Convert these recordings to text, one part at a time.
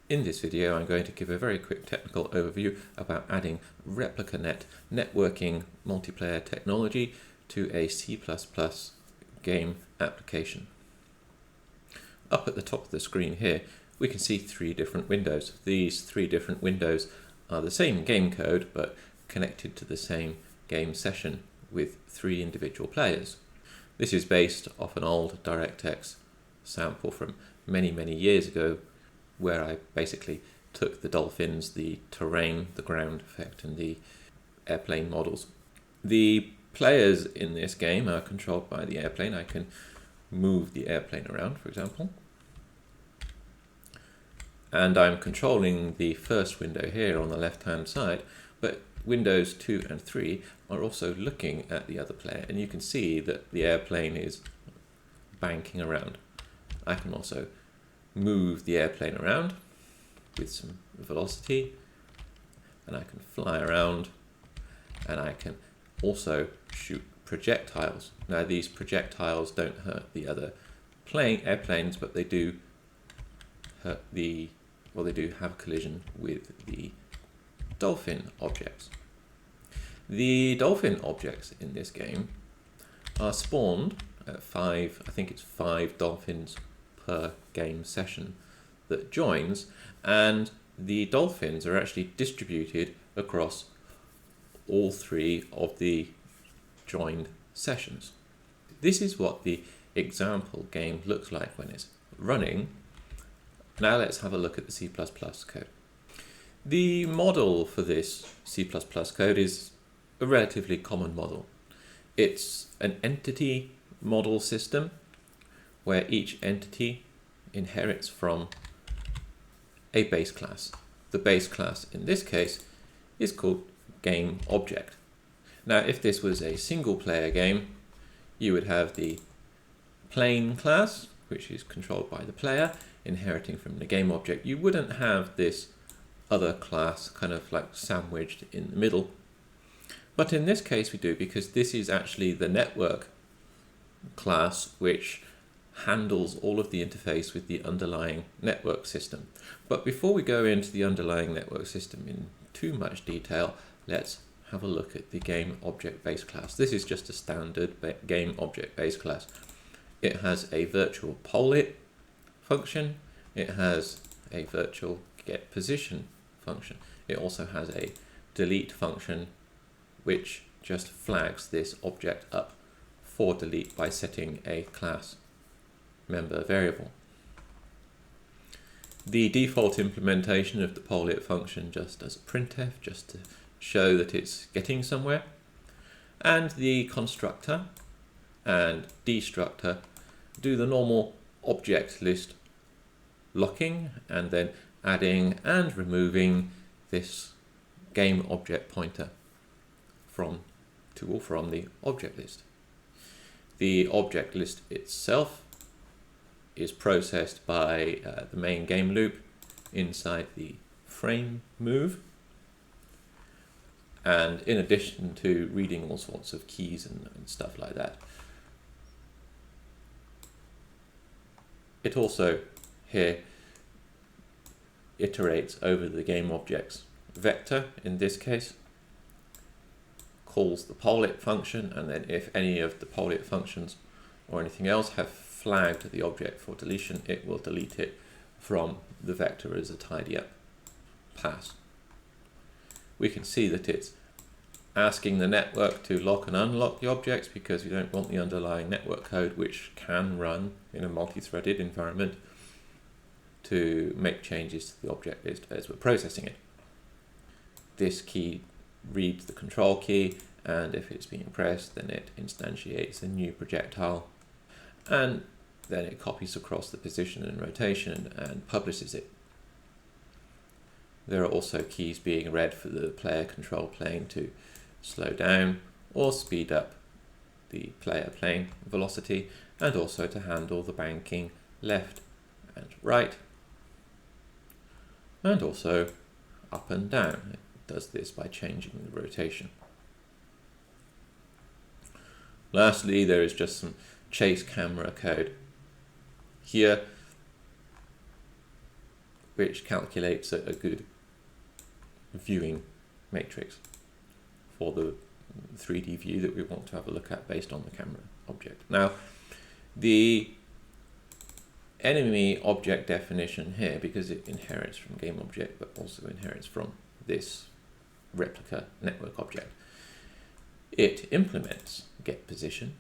In this video, I'm going to give a very quick technical overview about adding ReplicaNet networking multiplayer technology to a C++ game application. Up at the top of the screen here, we can see three different windows. These three different windows are the same game code, but connected to the same game session with three individual players. This is based off an old DirectX sample from many years ago, where I basically took the dolphins, the terrain, the ground effect, and the airplane models. The players in this game are controlled by the airplane. I can move the airplane around, for example. And I'm controlling the first window here on the left-hand side, but windows 2 and 3 are also looking at the other player, and you can see that the airplane is banking around. I can also move the airplane around with some velocity, and I can fly around, and I can also shoot projectiles. Now these projectiles don't hurt the other airplanes, but they do hurt they do have collision with the dolphin objects. The dolphin objects in this game are spawned at I think it's 5 dolphins per game session that joins, and the dolphins are actually distributed across all 3 of the joined sessions. This is what the example game looks like when it's running. Now let's have a look at the C++ code. The model for this C++ code is a relatively common model. It's an entity model system where each entity inherits from a base class. The base class in this case is called game object. Now if this was a single player game, you would have the plane class, which is controlled by the player, inheriting from the game object. You wouldn't have this other class kind of like sandwiched in the middle. But in this case we do, because this is actually the network class which handles all of the interface with the underlying network system. But before we go into the underlying network system in too much detail, let's have a look at the game object base class. This is just a standard game object base class. It has a virtual polit function. It has a virtual get position function. It also has a delete function, which just flags this object up for delete by setting a class member variable. The default implementation of the polit function just does a printf, just to show that it's getting somewhere. And the constructor and destructor do the normal object list locking, and then adding and removing this game object pointer from the object list. The object list itself is processed by the main game loop inside the frame move, and in addition to reading all sorts of keys and stuff like that, it also here iterates over the game object's vector. In this case, calls the polit function, and then if any of the polit functions or anything else have flagged the object for deletion, it will delete it from the vector as a tidy up pass. We can see that it's asking the network to lock and unlock the objects, because we don't want the underlying network code, which can run in a multi-threaded environment, to make changes to the object list as we're processing it. This key reads the control key, and if it's being pressed, then it instantiates a new projectile, and then it copies across the position and rotation and publishes it. There are also keys being read for the player control plane to slow down or speed up the player plane velocity, and also to handle the banking left and right, and also up and down. It does this by changing the rotation. Lastly, there is just some chase camera code. Here which calculates a good viewing matrix for the 3D view that we want to have a look at based on the camera object. Now, the enemy object definition here, because it inherits from game object but also inherits from this replica network object, it implements get position,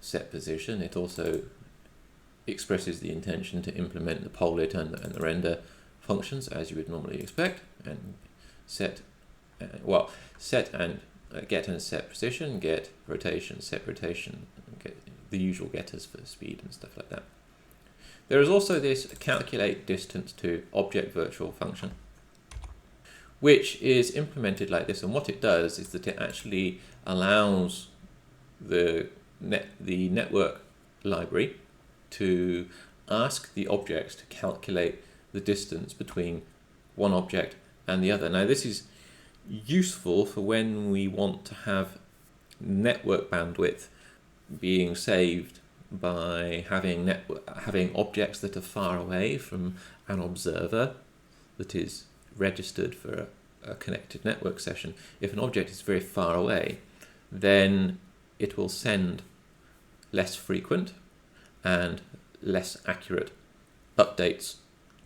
set position. It also expresses the intention to implement the polit and the render functions as you would normally expect, and set and get and set position, get rotation, set rotation, get the usual getters for speed and stuff like that. There is also this calculate distance to object virtual function, which is implemented like this, and what it does is that it actually allows the network library to ask the objects to calculate the distance between one object and the other. Now, this is useful for when we want to have network bandwidth being saved by having objects that are far away from an observer that is registered for a connected network session. If an object is very far away, then it will send less frequent and less accurate updates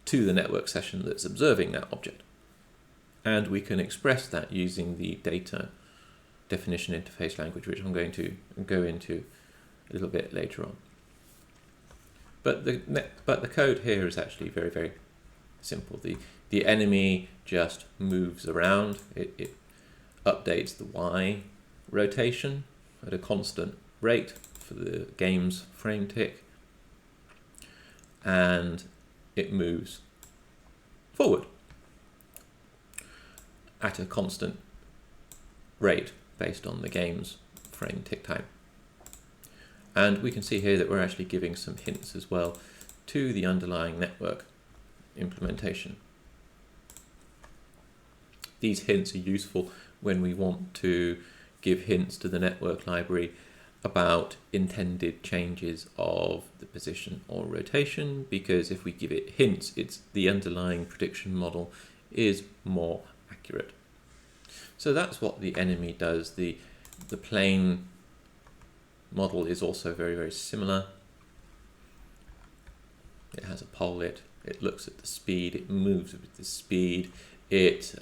to the network session that's observing that object. And we can express that using the data definition interface language, which I'm going to go into a little bit later on. But the code here is actually very, very simple. The enemy just moves around. It updates the Y rotation at a constant rate for the game's frame tick, and it moves forward at a constant rate based on the game's frame tick time. And we can see here that we're actually giving some hints as well to the underlying network implementation. These hints are useful when we want to give hints to the network library about intended changes of the position or rotation, because if we give it hints, the underlying prediction model is more accurate. So that's what the enemy does. The plane model is also very, very similar. It has a polit, it looks at the speed, it moves with the speed, it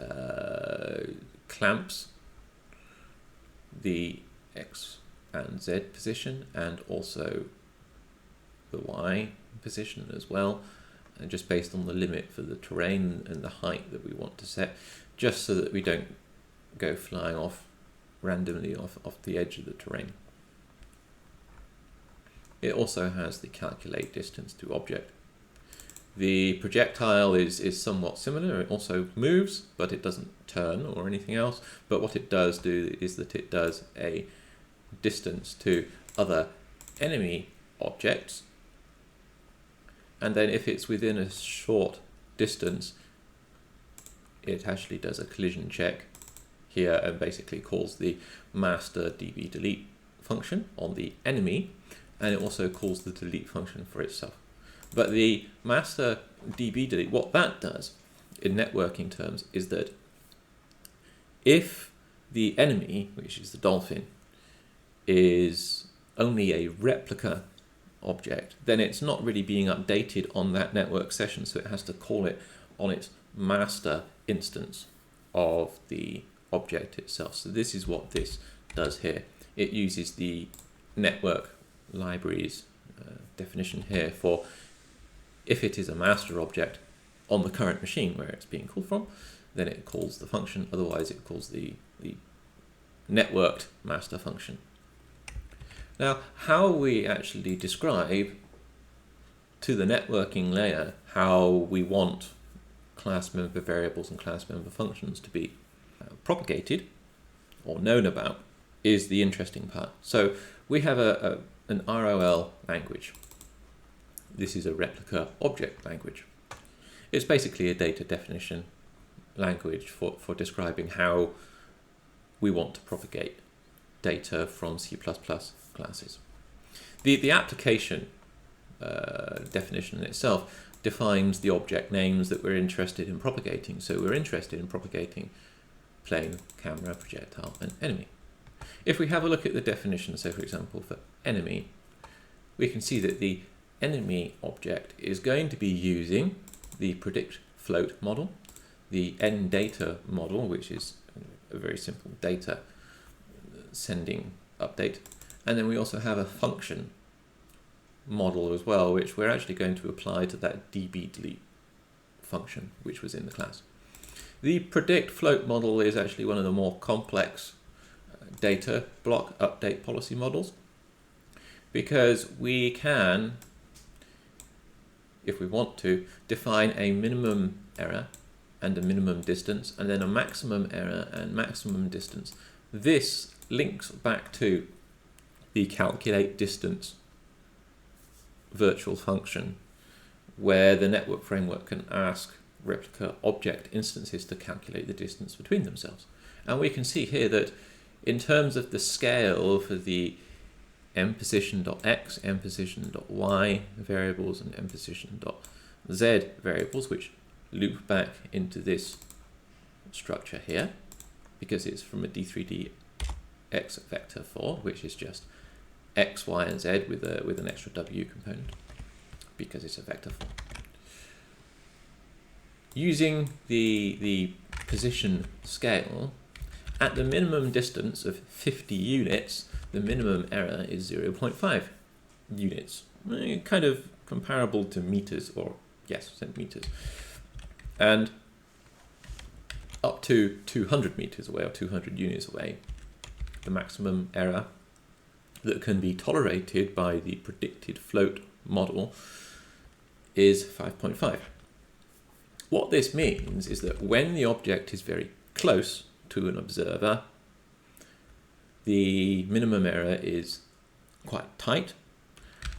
clamps the X and Z position and also the Y position as well, and just based on the limit for the terrain and the height that we want to set, just so that we don't go flying off randomly off the edge of the terrain. It also has the calculate distance to object. The projectile is somewhat similar. It also moves, but it doesn't turn or anything else. But what it does do is that it does a distance to other enemy objects. And then if it's within a short distance, it actually does a collision check here and basically calls the master db delete function on the enemy, and it also calls the delete function for itself. But the master db delete, what that does in networking terms is that if the enemy, which is the dolphin, is only a replica object, then it's not really being updated on that network session, so it has to call it on its master instance of the object itself. So this is what this does here. It uses the network library's definition here for if it is a master object on the current machine where it's being called from, then it calls the function, otherwise it calls the networked master function. Now, how we actually describe to the networking layer how we want class member variables and class member functions to be propagated or known about is the interesting part. So we have an ROL language. This is a replica object language. It's basically a data definition language for describing how we want to propagate data from C++ classes. The application definition itself defines the object names that we're interested in propagating. So we're interested in propagating plane, camera, projectile, and enemy. If we have a look at the definition, so for example for enemy, we can see that the enemy object is going to be using the predict float model, the ndata model, which is a very simple data sending update, and then we also have a function model as well, which we're actually going to apply to that db delete function which was in the class. The predict float model is actually one of the more complex data block update policy models, because we can, if we want to, define a minimum error and a minimum distance, and then a maximum error and maximum distance. This links back to the calculate distance virtual function, where the network framework can ask replica object instances to calculate the distance between themselves. And we can see here that in terms of the scale for the mPosition.x, mPosition.y variables, and mPosition.z variables, which loop back into this structure here, because it's from a d3d x vector 4, which is just x, y, and z with an extra w component, because it's a vector 4. Using the position scale, at the minimum distance of 50 units, the minimum error is 0.5 units, kind of comparable to meters, or yes, centimeters. And up to 200 meters away, or 200 units away, the maximum error that can be tolerated by the predicted float model is 5.5. What this means is that when the object is very close to an observer, the minimum error is quite tight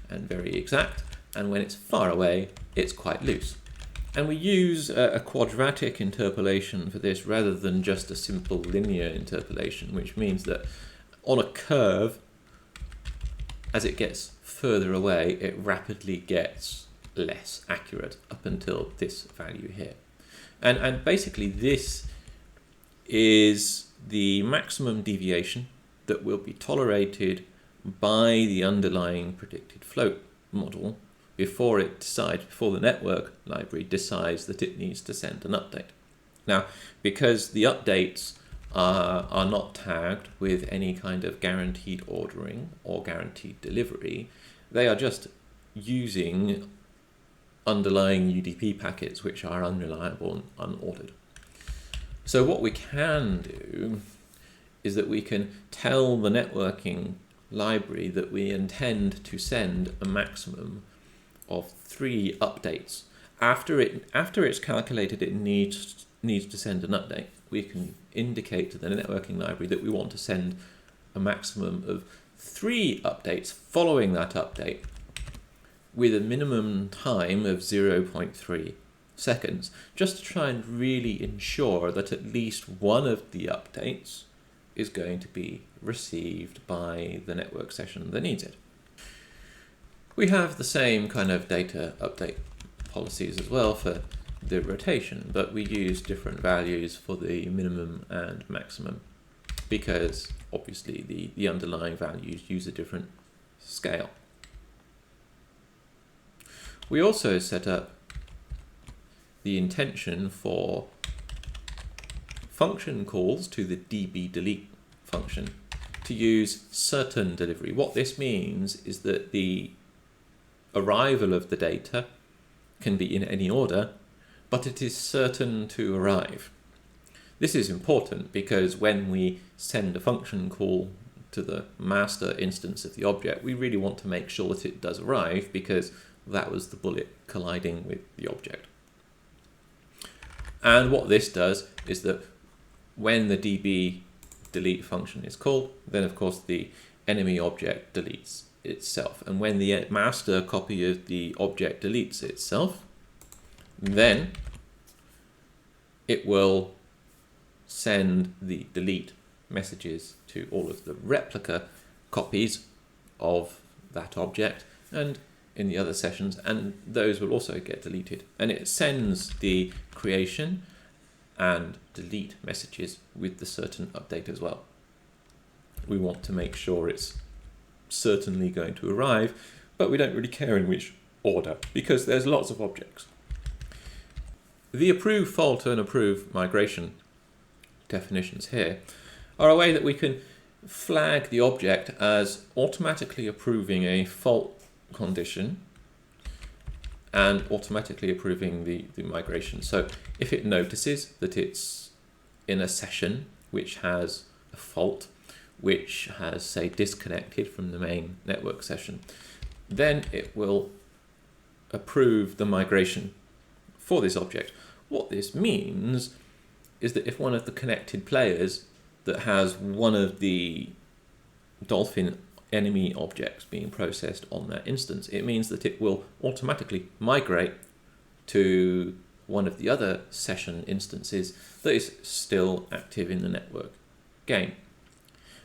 and very exact, and when it's far away, it's quite loose. And we use a quadratic interpolation for this rather than just a simple linear interpolation, which means that on a curve, as it gets further away, it rapidly gets less accurate up until this value here. And basically this is the maximum deviation that will be tolerated by the underlying predicted float model before the network library decides that it needs to send an update. Now, because the updates are not tagged with any kind of guaranteed ordering or guaranteed delivery, they are just using underlying UDP packets which are unreliable and unordered. So what we can do is that we can tell the networking library that we intend to send a maximum of 3 updates. After it's calculated it needs to send an update, we can indicate to the networking library that we want to send a maximum of 3 updates following that update, with a minimum time of 0.3 seconds, just to try and really ensure that at least one of the updates is going to be received by the network session that needs it. We have the same kind of data update policies as well for the rotation, but we use different values for the minimum and maximum, because obviously the underlying values use a different scale. We also set up the intention for function calls to the db delete function to use certain delivery. What this means is that the arrival of the data can be in any order, but it is certain to arrive. This is important because when we send a function call to the master instance of the object, we really want to make sure that it does arrive, because that was the bullet colliding with the object. And what this does is that when the db delete function is called, then of course the enemy object deletes itself. And when the master copy of the object deletes itself, then it will send the delete messages to all of the replica copies of that object, and in the other sessions, and those will also get deleted. And it sends the creation and delete messages with the certain update as well. We want to make sure it's certainly going to arrive, but we don't really care in which order because there's lots of objects. The approve fault and approve migration definitions here are a way that we can flag the object as automatically approving a fault condition and automatically approving the migration. So if it notices that it's in a session which has a fault, which has, say, disconnected from the main network session, then it will approve the migration for this object. What this means is that if one of the connected players that has one of the Dolphin enemy objects being processed on that instance, it means that it will automatically migrate to one of the other session instances that is still active in the network game.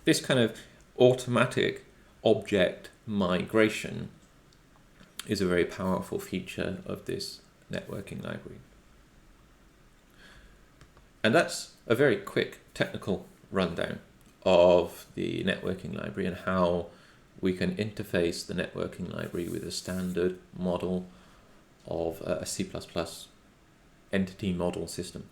This kind of automatic object migration is a very powerful feature of this networking library. And that's a very quick technical rundown of the networking library and how we can interface the networking library with a standard model of a C++ entity model system.